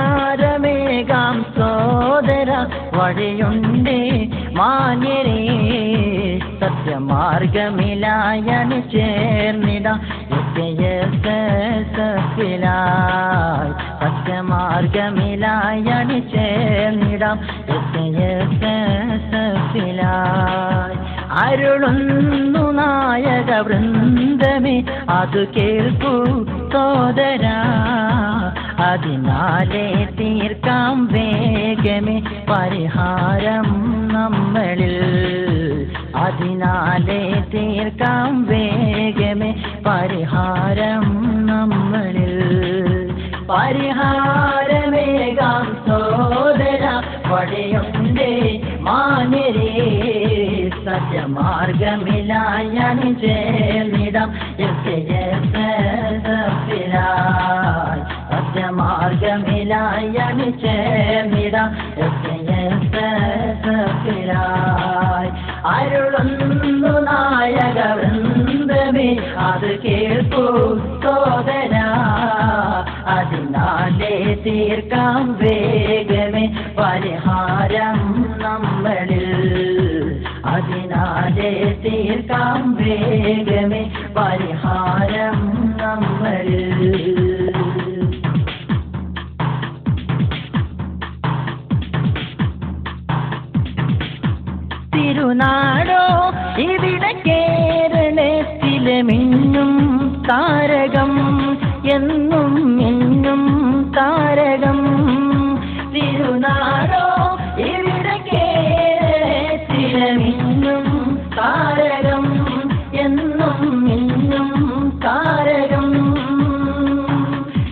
പരിഹാരമേകാം സോദര വഴിയുണ്ടേ മാന്യരേ സത്യമാർഗമിലായണി ചേർന്നിടാം സത്യമാർഗമിലായി സത്യമാർഗമിലായണി ചേർന്നിടാം അരുളുന്നു നായക വൃന്ദമേ അതു കേൾക്കൂ സോദരാ അതിനാലേ തീർക്കാം വേഗമേ പരിഹാരം നമ്മളിൽ അതിനാലേ തീർക്കാം വേഗമേ പരിഹാരം നമ്മളിൽ പരിഹാരമേകാം സോദര വഴിയുണ്ടേ മാന്യരേ സത്യമാർഗമിലായണി ചേർന്നിടാം സത്യമാർഗമിലായണി ചേർന്നിടാം അരുളുന്നു നായക വൃന്ദമേ അത് കേൾക്കൂ സോദര അതിനാലേ തീർക്കാം വേഗമേ പരിഹാരം നമ്മളിൽ അതിനാലേ തീർക്കാം വേഗമേ പരിഹാരം നമ്മളിൽ തിരുനാടോ ഇവിടെ കേരളത്തിലെ മിന്നും താരകം എന്നും മിന്നും താരകം തിരുനാടോ ഇവിടെ കേരളത്തിലെ മിന്നും താരകം എന്നും മിന്നും താരകം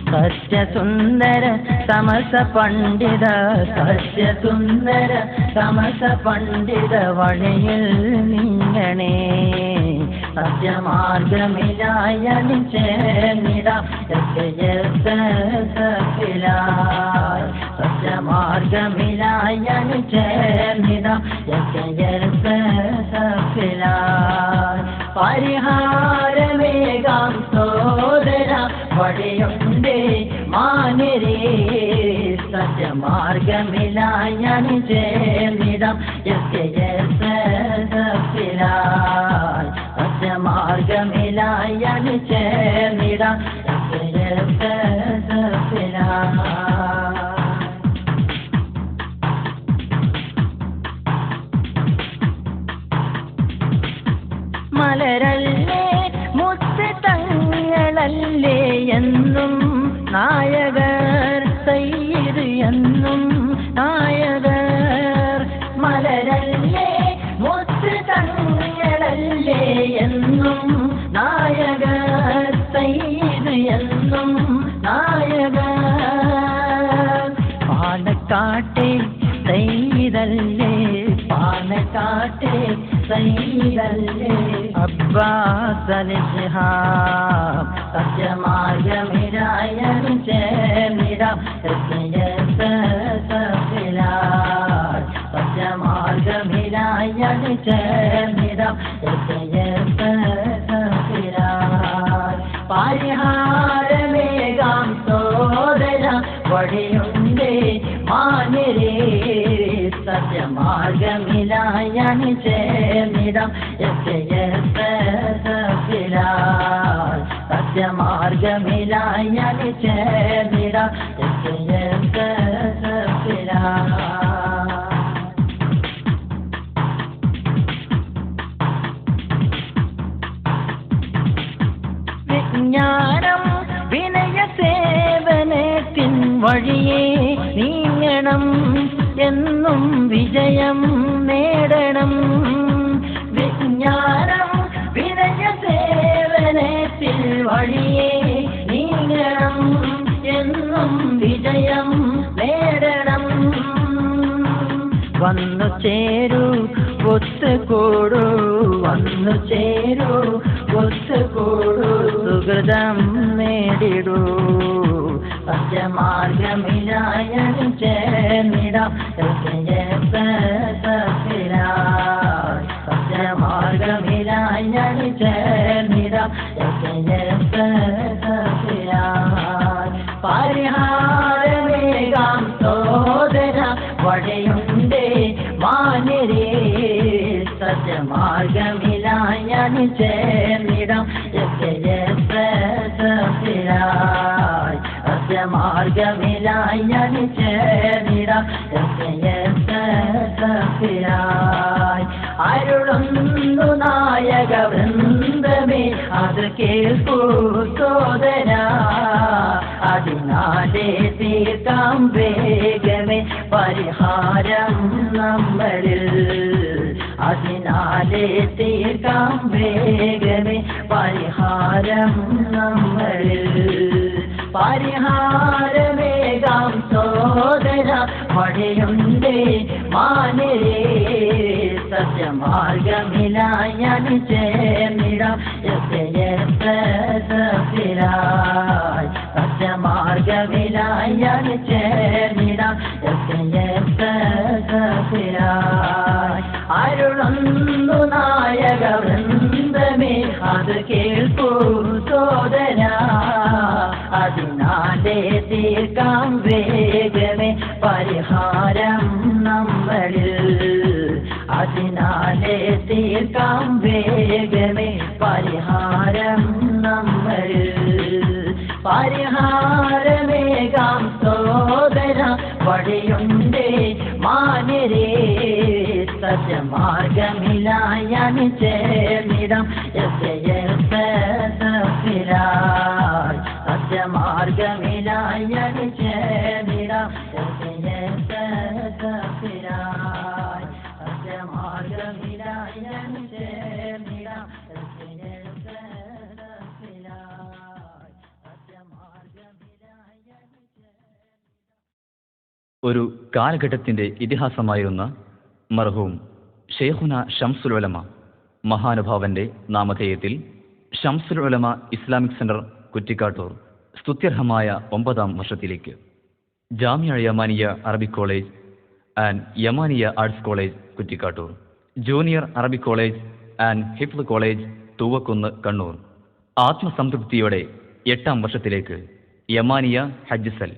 സത്യസുന്ദര സമസ പണ്ഡിത സത്യസുന്ദര സമസ പണ്ഡിത വഴിയിൽ നിങ്ങളെ സത്യമാർഗമിലായണി ചേർന്നിടാം സത്യമാർഗമിലായണി ചേർന്നിടാം പരിഹാരമേകാം സോദര വഴിയുണ്ടേ മാന്യരേ സത്യമാർഗമിലായണി ചേർന്നിടാം സത്യമാർഗമിലായണി ചേർന്നിടാം മലരല്ലേ മുത്ത് തങ്ങളല്ലേ എന്നും നായകർ സയ്യിദ് എന്നും നായകർ മലരല്ലേ മുത്ത് തങ്ങളല്ലേ എന്നും നായകർ സയ്യിദ് എന്നും നായകർ പാലക്കാട്ടെ സയ്യിദല്ലേ പാലക്കാട്ടെ സയ്യിദല്ലേ അബ്ബാസ് അലി ശിഹാബ് സത്യമാർഗമിലായണി ചേർന്നിടാം സത്യമാർഗമിലായണി ചേർന്നിടാം പരിഹാരമേകാം സോദര വഴിയുണ്ടേ മാന്യരേ സത്യമാർഗമിലായണി ചേർന്നിടാം സത്യമാർഗമിലായണി ചേർന്നിടാം വിജ്ഞാനം വിനയ സേവനത്തിൻ വഴിയേ നീങ്ങണം എന്നും വിജയം നേടണം വിജ്ഞാനം വിനയ സേവനത്തിൽ വഴിയേ നീങ്ങണം എന്നും വിജയം നേടണം വന്നു ചേരൂ ഒത്തുകൂടൂ വന്നു ചേരൂ ഒത്തുകൂടൂ സുഹൃതം നേടിടൂ സത്യമാർഗമിലായണി ചേർന്നിടാം സത്യമാർഗമിലായണി ചേർന്നിടാം പരിഹാര ചേർന്നിടാം സഫിലായി സത്യമാർഗമിലായി ചേർന്നിടാം സഫിലായി അരുളുന്നു നായക വൃന്ദമേ അത് കേൾക്കൂ സോദര അതിനാലേ തീർക്കാം വേഗമേ പരിഹാരം നമ്മളിൽ അതിനാലേ തീർക്കാം വേഗമേ പരിഹാരം നമ്മളിൽ പരിഹാരമേകാം സോദര മഴയുണ്ടേ മാനേ സത്യമാർഗമിലായി ചേർന്നിടാം സഫിലായി സത്യമാർഗമിലായി ചേർന്നിടാം സഫിലായി അരുളുന്നു നായക വൃന്ദമേ അത് കേൾക്കൂ സോദര അതിനാലേ തീർക്കാം വേഗമേ പരിഹാരം നമ്മളിൽ അതിനാലേ തീർക്കാം വേഗമേ പരിഹാരം നമ്മളിൽ പരിഹാരമേകാം സോദര വഴിയുണ്ടേ മാനരേ സത്യമാർഗമിലായി ചേർന്നിടാം സഫിലായി സത്യമാർഗമിലായി ചേർന്നിടാം സഫിലായി സത്യമാർഗമിലായി ചേർന്നിടാം ഒരു കാലഘട്ടത്തിൻ്റെ ഇതിഹാസമായിരുന്ന മർഹൂം ഷെയ്ഖുന ഷംസുൽ ഉലമ മഹാനുഭാവന്റെ നാമധേയത്തിൽ ഷംസുൽ ഉലമ ഇസ്ലാമിക് സെന്റർ കുറ്റിക്കാട്ടൂർ സ്തുത്യർഹമായ 9ാം വർഷത്തിലേക്ക് Jamia Yamaniya Arabic college and Yamaniya arts college Kuttikkattoor, junior Arabic college and Hifz college Thoovakkunnu Kannur ആത്മസംതൃപ്തിയോടെ 8ാം വർഷത്തിലേക്ക് യമാനിയ ഹജ്ജ് സെൽ